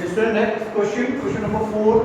Student next question number 4।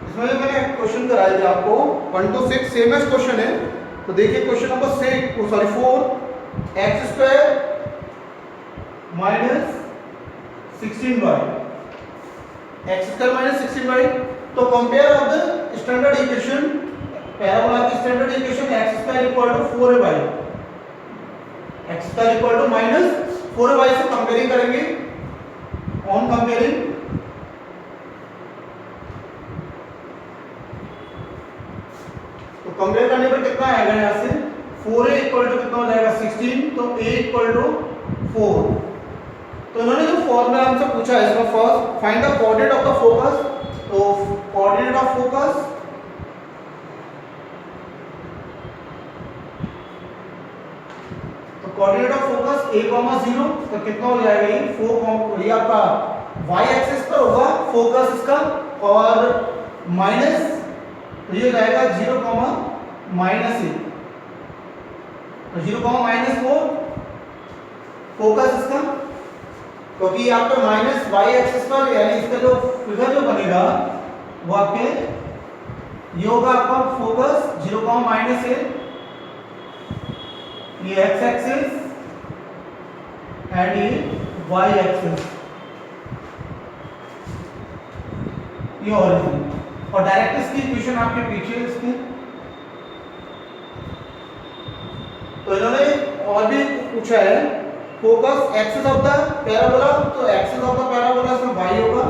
इसमें जो मैंने क्वेश्चन कराए थे आपको 1 to 6 सेम एज क्वेश्चन है। तो देखिए question number 4 x square minus 16y x square minus 16y। तो compare of the standard equation, parabola की standard equation x square equal to 4y x square equal to minus 4y से comparing करेंगे। On comparing तो compare करने पर कितना आएगा, यहां से 4a इक्वल टू कितना हो जाएगा 16, तो a इक्वल टू 4। तो इन्होंने जो फॉर्मूला हमसे पूछा है इसमें first find the coordinate of the focus. तो coordinate of focus coordinate of focus a, 0 तो कितना हो जाएगा ये 4, ये आपका y एक्सिस पर होगा फोकस इसका, और माइनस तो ये जाएगा 0, माइनस a, तो 0, -4 फोकस इसका, क्योंकये आपका माइनस y एक्सिस पर, यानी इसका जो फिगर जो बनेगा वो आपके ये होगा आपका फोकस 0, -a, ये x एक्सिस एंड ये y एक्सिस, ये ओरिजिन, और डायरेक्ट्रिक्स की इक्वेशन आपके पीछे इसके। तो इन्होंने और भी पूछा है focus axis of the parabola, तो एक्सिस ऑफ द पैराबोला इसमें y होगा,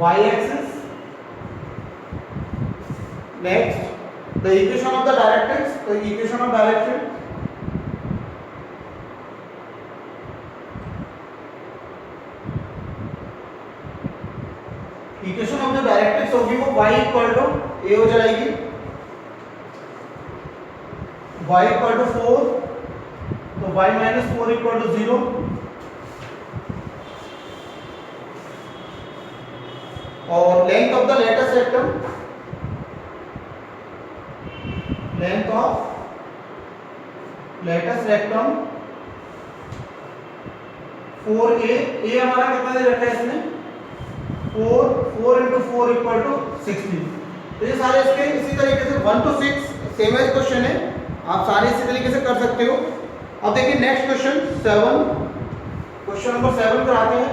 y axis. Next the equation of the directrix, तो equation of directrix equation of the directrix होगी वो y इक्वल टू a हो जाएगी, y इक्वल टू 4, तो y minus 4 equal to 0, और length of the latus rectum, length of latus rectum 4a, a हमारा कितना दे रखा है इसमें 4 into 4 इक्वल टू 16। तो ये सारे इसके इसी तरीके से 1 to 6 सेम एज क्वेश्चन है, आप सारे इसी तरीके से कर सकते हो। अब देखिए नेक्स्ट क्वेश्चन 7, क्वेश्चन नंबर 7 पर आते हैं।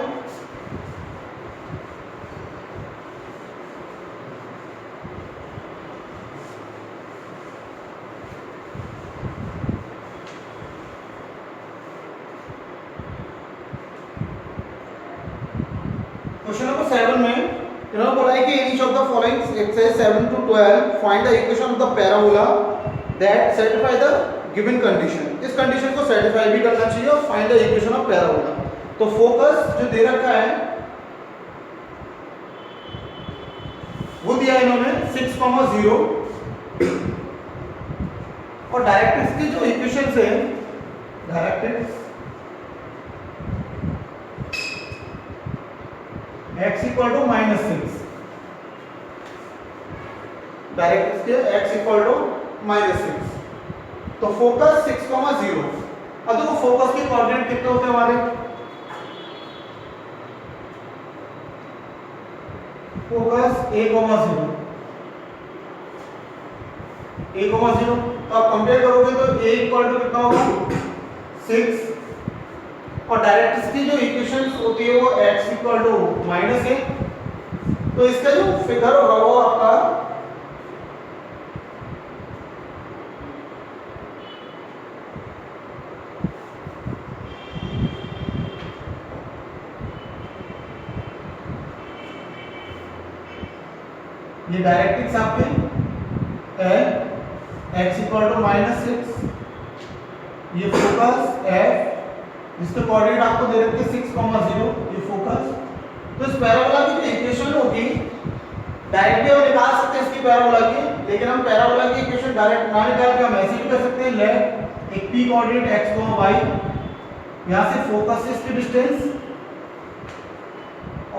क्वेश्चन नंबर 7 में इन्होंने बोला है कि in each of the following exercise 7 to 12 find the equation of the parabola that satisfy the given condition. इस कंडीशन को सेटिस्फाई भी करना चाहिए, और find the equation of parabola. तो फोकस जो दे रखा है वो दिया इन्होंने 6, 0, और डायरेक्ट्रिक्स की जो इक्वेशंस है, directrix x equal to -6, directrix के x इक्वल टू -6, तो फोकस 6, 0। अब देखो फोकस के कोऑर्डिनेट कितने होते हैं हमारे, फोकस a, 0, तो आप कंपेयर करोगे तो a इक्वल टू कितना होगा 6, और डायरेक्ट्रिक्स की जो इक्वेशंस होती है वो x इक्वल टू -a, तो इसका जो फिगर होगा वो आपका ये डायरेक्ट्रिक्स आपके है x इक्वल टू -6, ये फोकस f जिसके कोऑर्डिनेट आपको दे रखे 6, 0, ये फोकस। तो इस पैराबोला की जो इक्वेशन होगी डायरेक्टली हम निकाल सकते हैं इसकी पैराबोला की, लेकिन हम पैराबोला की इक्वेशन डायरेक्ट ना निकाल के हम ऐसे भी कर सकते हैं। लेट एक p कोऑर्डिनेट x, y, यहां से फोकस से इसकी डिस्टेंस,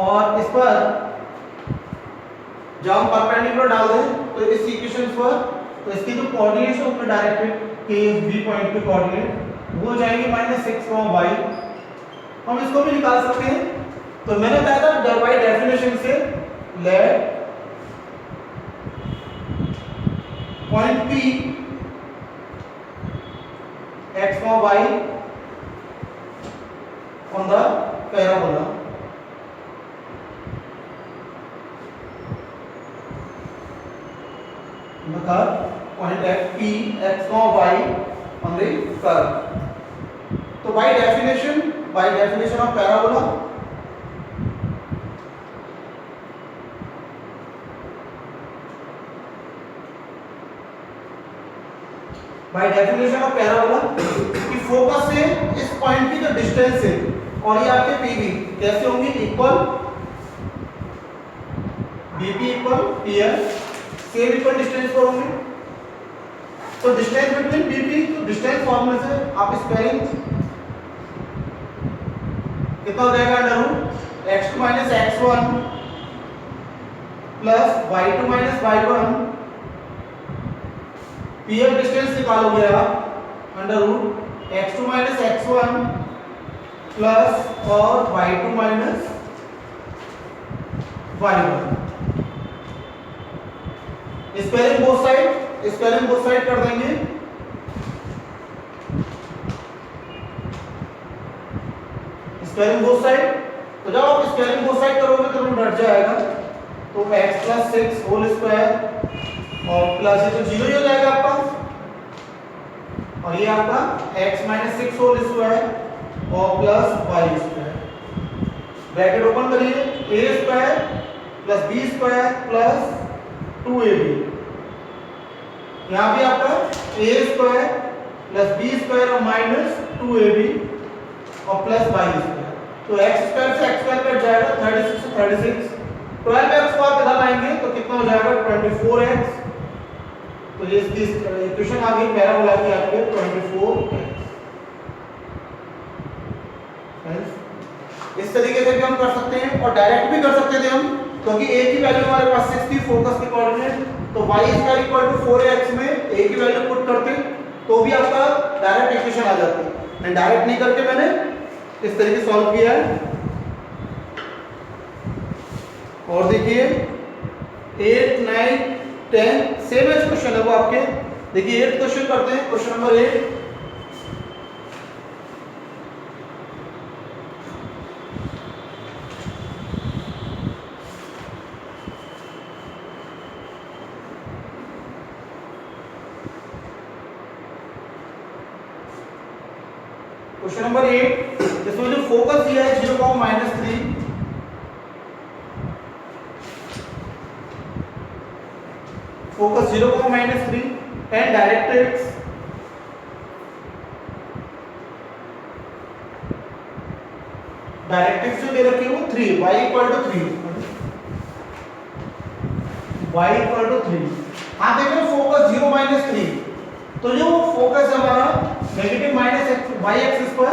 और इस पर जब हम परपेंडिकुलर डाल दें तो इस इक्वेशन पर, तो इसके जो कोऑर्डिनेट्स होंगे डायरेक्टेड के बी पॉइंट के कोऑर्डिनेट वो जाएंगे -6, y, हम इसको भी निकाल सकते हैं। तो मैंने बताया था बाय डेफिनेशन से late point P x, y on the parabola the curve point at P x, y on the curve. तो by definition of parabola by definition of parabola कि फोकस से इस पॉइंट की जो डिस्टेंस है और ये आपके पीबी कैसे होंगे equal, BP equal PL same equal distance पर होंगे। तो डिस्टेंस बिटवीन बीपी तो डिस्टेंस फॉर्मूले से आप स्क्वायरिंग कितना हो जाएगा under root x2 minus x1 plus y2 minus y1 PL distance निकालोगे आप under root x2 minus x1 plus और y2 minus y1 squaring both side कर देंगे। स्क्वायरिंग बोथ साइड, तो जब आप स्क्वायरिंग बोथ साइड करोगे तो रूट हट जाएगा, तो x प्लस 6 होल स्क्वायर और प्लस ये तो जीरो ही हो जाएगा आपका, और ये आपका x माइनस 6 होल स्क्वायर और plus y square, bracket open करिए, a square plus b square plus 2ab, यहाँ भी आपका a square plus b square और माइनस 2ab और प्लस y स्क्वायर, तो x स्क्वायर से x स्क्वायर कट जाएगा 36 से 36, 12x को आप इधर लाएंगे तो कितना हो जाएगा 24x, तो ये इसकी इक्वेशन आ गई पैराबोला की आपके 24x। इस तरीके से भी हम कर सकते हैं और डायरेक्ट भी कर सकते थे हम, क्योंकि a की वैल्यू हमारे पास 6 थी फोकस के कोऑर्डिनेट, तो y square equal to 4x में a की वैल्यू पुट करते तो भी आपका डायरेक्ट इक्वेशन आ जाती। मैं डायरेक्ट नहीं करके मैंने इस तरीके सॉल्व किया है। और देखिए 8, 9, 10 सेम एज क्वेश्चन है वो आपके। देखिए 8 क्वेश्चन करते हैं, क्वेश्चन नंबर 8 क्वेश्चन नंबर 8 इसमें जो फोकस दिया है 0,-3, फोकस 0,-3 एंड डायरेक्ट्रिक्स जो दे रखी है वो 3, y equal to 3, y equal to 3। हाँ देख रहे हो फोकस 0-3, तो जो फोकस है हमारा नेगेटिव माइनस y एक्सिस पर,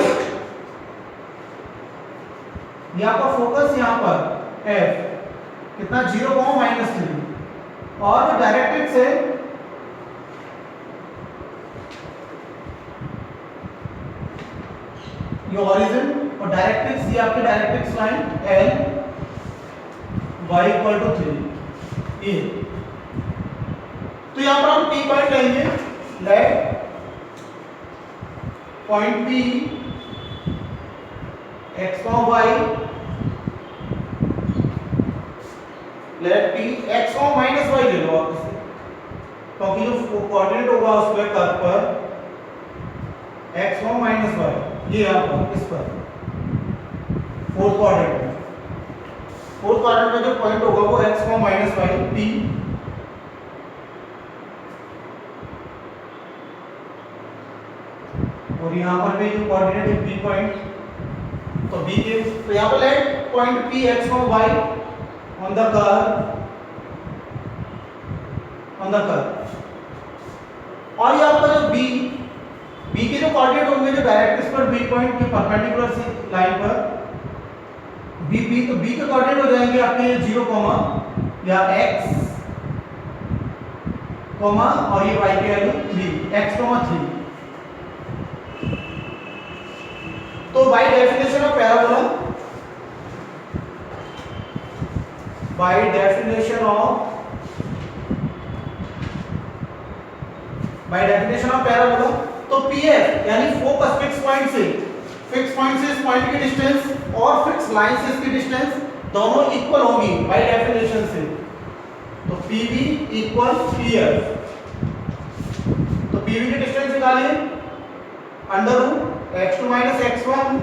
यहाँ पर फोकस यहाँ पर f कितना 0,-3, और जो डायरेक्ट्रिक्स है ये ओरिजिन और डायरेक्ट्रिक्स ये आपकी directrix line L y equal to 3 ये। तो यहाँ पर हम P पॉइंट लेंगे, let point P x, y, let P x, minus y ले लो आप इसे, क्योंकि जो कोऑर्डिनेट होगा उस पे कर्व पर x, माइनस y, ये आपका इस पर फोर्थ क्वाड्रेंट में जो पॉइंट होगा वो x, माइनस y P, और यहाँ पर भी जो कोऑर्डिनेट है B पॉइंट, तो B के तो यहाँ पर late point P x, y on the curve, और ये आपका जो B के जो कोऑर्डिनेट होंगे जो डायरेक्ट्रिक्स पर B पॉइंट के परपेंडिकुलर लाइन पर BP, तो B के कोऑर्डिनेट हो जाएंगे आपके 0, या x, और ये y की वैल्यू 3, x, 3। तो by definition of parabola, by definition of parabola, तो पीएफ यानी फोकस फिक्स पॉइंट से इस पॉइंट की डिस्टेंस और फिक्स लाइन से इसकी डिस्टेंस दोनों इक्वल होगी बाय डेफिनेशन से। तो पीवी इक्वल पीएफ, तो पीवी की डिस्टेंस निकालिए under root x2 minus x1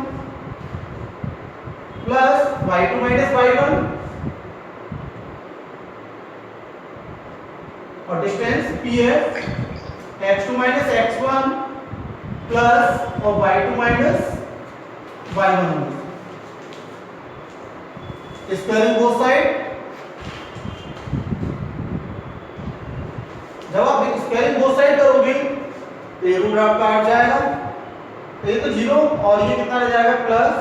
plus y2 minus y1 और distance PF x2 minus x1 plus और y2 minus y1 squaring both side. जब आप स्क्वायरिंग बोथ साइड करोगे तो ये रूट आपका हट जाएगा, तो ये तो 0 और ये कितना रह जाएगा plus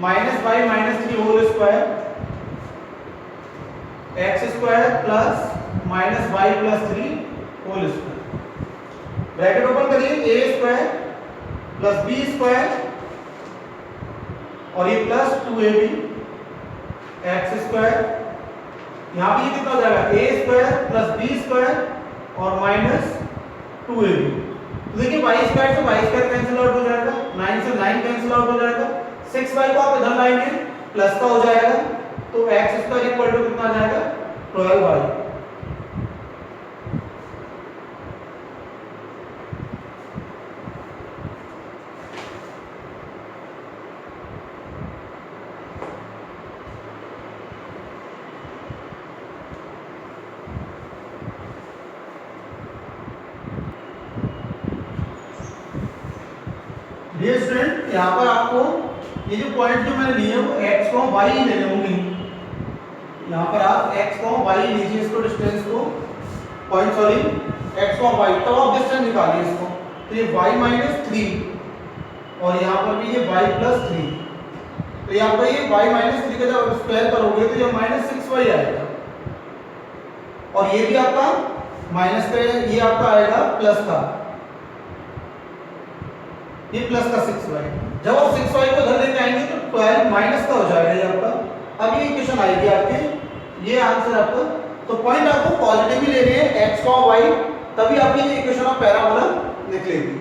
minus by minus 3 whole square x square plus minus y plus 3 whole square. Bracket open करिए, a square plus b square और ये प्लस 2ab एक्स स्क्वायर, यहाँ पे ये कितना हो जाएगा ए स्क्वायर प्लस बी स्क्वायर और माइनस 2ab। तो देखिए वाई स्क्वायर से वाई स्क्वायर कैंसिल आउट हो जाएगा, 9 से 9 कैंसिल आउट हो जाएगा, 6y को आप इधर लाएंगे प्लस का हो जाएगा, तो एक्स स्क्वायर इक्वल टू कितना आ जाएगा 12y। डियर स्टूडेंट, यहाँ पर आपको ये जो पॉइंट जो मैंने लिए वो x को y ही लेने होंगे। यहाँ पर आप x को y लीजिए, इसको डिस्टेंस को पॉइंट सॉरी x को y, तो आप डिस्टेंस निकालिए इसको, तो ये y माइनस 3 और यहाँ पर भी ये y प्लस 3, तो यहाँ पर ये y माइनस 3 का जब स्क्वायर करोगे तो ये माइनस 6y आएगा और ये भी आपका माइनस का, ये आपका आएगा प्लस का, ये प्लस का 6y। जब आप 6y को इधर लेके आएंगे तो 12 माइनस का हो जाएगा ये आपका। अब ये इक्वेशन आएगी आपके, ये आंसर आपका। तो पॉइंट आपको पॉजिटिव ही लेने हैं x y, तभी आपकी ये इक्वेशन ऑफ पैराबोला निकलेगी।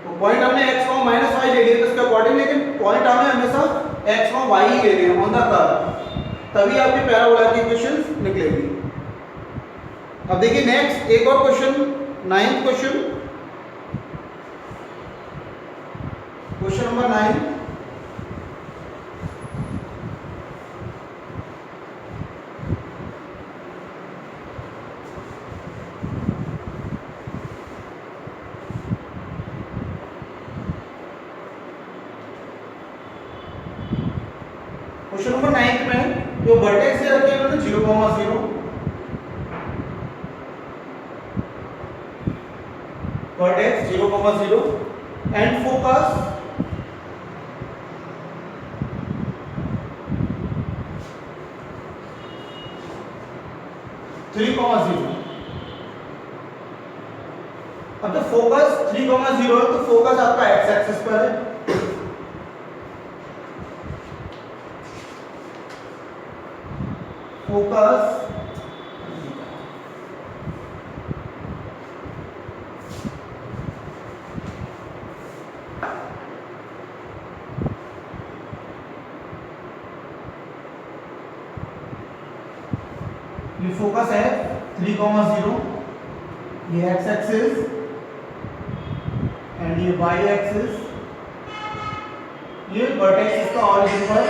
तो पॉइंट हमने x माइनस y ले लिए तो इसके अकॉर्डिंग, लेकिन पॉइंट हमें हमेशा x y ही लेने हैं ऑन द कर्व, तभी आपकी पैराबोला की इक्वेशंस निकलेगी। अब देखिए नेक्स्ट एक और question, 9th question, question number 9। Question number 9 में जो वर्टेक्स दे रखे हैं उन्होंने 0, 0 वर्टेक्स 0, 0 एंड फोकस 3, 0। अब तो फोकस 3, 0 है तो फोकस आपका एक्स एक्सिस पर है, फोकस ये फोकस है 3, 0, ये एक्स एक्सिस एंड ये वाई एक्सिस, ये वर्टेक्स इसका ऑरिजिन पर।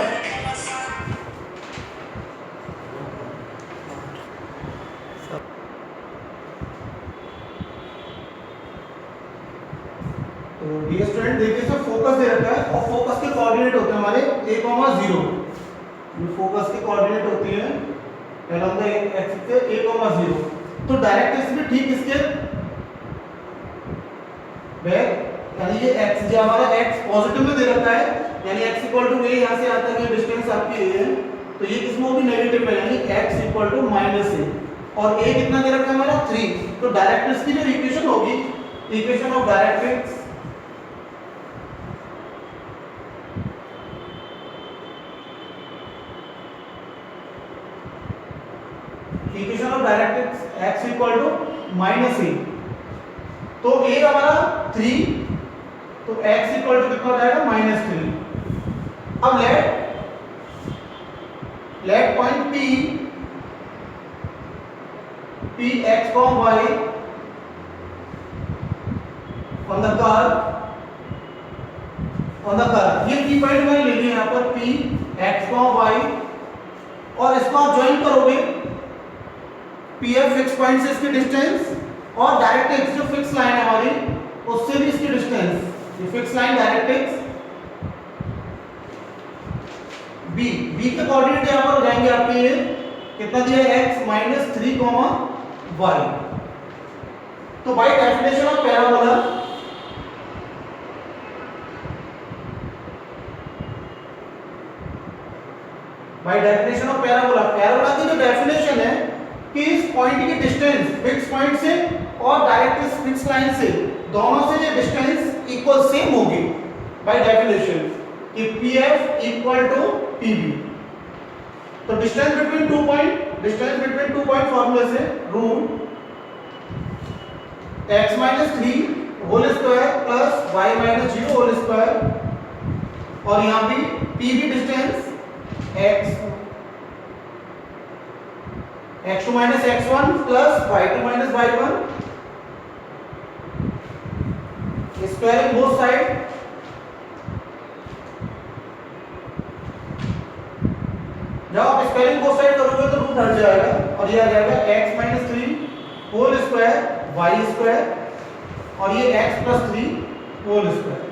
तो डियर स्टूडेंट देखिए इसमें फोकस दे रखा है और फोकस के कोऑर्डिनेट होते हैं हमारे a, 0। ये फोकस के कोऑर्डिनेट होती है along the axis से a, 0। तो डायरेक्ट इसमें ठीक इसके बैक, यानी ये x जो हमारा x पॉजिटिव में दे रखा है, यानी x a, यहाँ से आता है डिस्टेंस आपकी a है, तो ये किसमें होगी नेगेटिव में, यानी x -a और a कितना दे रखा है हमारा 3। तो डायरेक्ट्रिक्स की जो इक्वेशन होगी, equation of directrix equation of directrix x equal to -a, तो a हमारा 3, तो x इक्वल टू कितना हो जाएगा -3। अब late point p x, y on the curve, ये की पॉइंट मैंने ले लिया यहाँ पर p x, y, और इसको आप ज्वाइन करोगे pf फिक्स पॉइंट से इसकी डिस्टेंस और डायरेक्ट्रिक्स जो फिक्स लाइन है हमारी उससे भी इसकी डिस्टेंस, ये फिक्स लाइन डायरेक्ट्रिक्स b के कोऑर्डिनेट यहां पर हो जाएंगे आपके, ये कितना दिया है x -3, y। तो by definition of parabola, parabola की जो डेफिनेशन है कि इस पॉइंट की डिस्टेंस फिक्स पॉइंट से और डायरेक्ट्रिक्स फिक्स लाइन से, दोनों से ये डिस्टेंस इक्वल सेम होगी बाय डेफिनेशन कि pf इक्वल टू pb। तो डिस्टेंस बिटवीन टू पॉइंट फॉर्मूले से root x -3 whole square plus y -0 whole square, और यहां भी pb distance x2 x1 plus y2 y1, squaring both side, जब आप स्क्वायरिंग बोथ साइड करोगे तो रूट हट जाएगा और ये आ जाएगा x -3 whole square y square, और ये x + 3 होल स्क्वायर।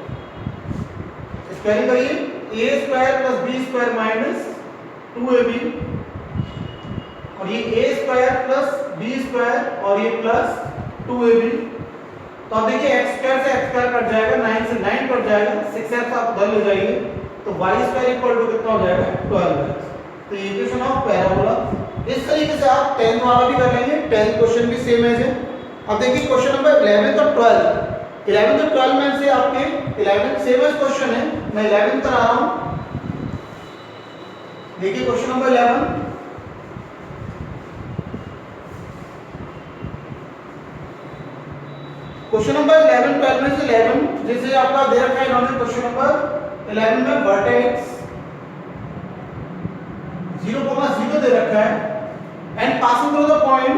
स्क्वायरिंग करिए a square plus b square -2ab, और ये a square plus b square और ये प्लस 2ab। तो अब देखिए x स्क्वायर से x स्क्वायर कट जाएगा, 9 से 9 कट जाएगा, 6x आप उधर ले जाइए तो y स्क्वायर इक्वल टू कितना हो जाएगा 12x। तो ये इक्वेशन ऑफ पैराबोला। इस तरीके से आप 10th वाला भी कर लेंगे, 10th क्वेश्चन भी सेम है। अब देखिए क्वेश्चन नंबर 11 और 12, 11 और 12 में से आपके 11 सेम क्वेश्चन है, मैं 11 करा रहा हूं। देखिए क्वेश्चन नंबर 11, क्वेश्चन नंबर 11 12 में से 11 जैसे आपका दे रखा है इन्होंने क्वेश्चन नंबर 11 में वर्टेक्स 0,0 दे रखा है and passing through the point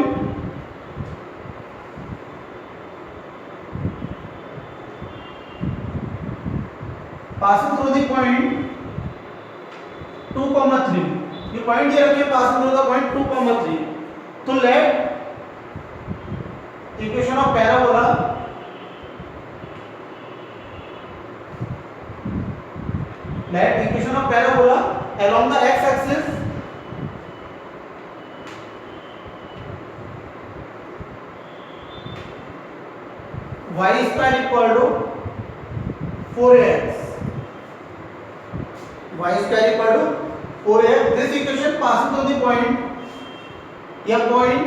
(2,3), ये पॉइंट दे रखे हैं पासिंग थ्रू द पॉइंट 2,3। तो let equation of parabola along the x axis y square equal to 4ax, y square equal to 4ax। this equation passes through the point, यह point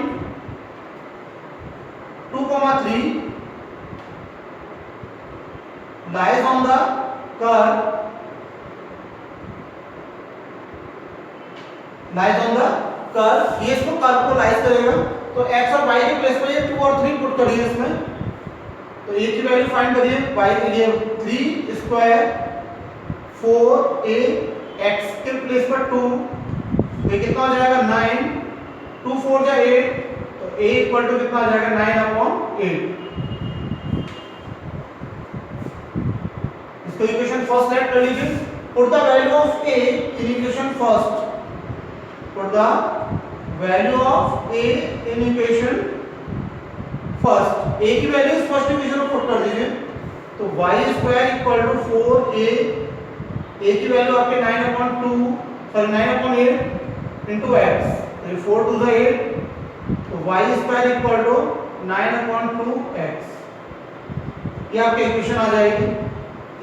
2,3 lies on the curve, ये इसको curve को lies करेगा। तो x और y के place पर ये 2 और 3 पुट करिए इसमें, तो a की वैल्यू फाइंड करिए, y के लिए 3 स्क्वायर 4a, x के प्लेस पर 2, ये कितना हो जाएगा 9, 2 4 जा 8, तो a इक्वल टू कितना आ जाएगा 9/8। इसको इक्वेशन फर्स्ट लेट कर लीजिए, put the value of a in equation first, put the value of a in equation first, a की वैल्यू इस फर्स्ट इक्वेशन में पुट कर दीजिए। तो y square equal to 4a, a की वैल्यू आपके 9/8 इनटू x, तो 4 2 8, तो y square equal to 9/2x, ये आपकी इक्वेशन आ जाएगी,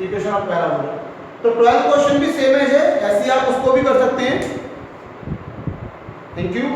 इक्वेशन ऑफ पैराबोला। तो 12th क्वेश्चन भी सेम है, ऐसे आप उसको भी कर सकते हैं। Thank you.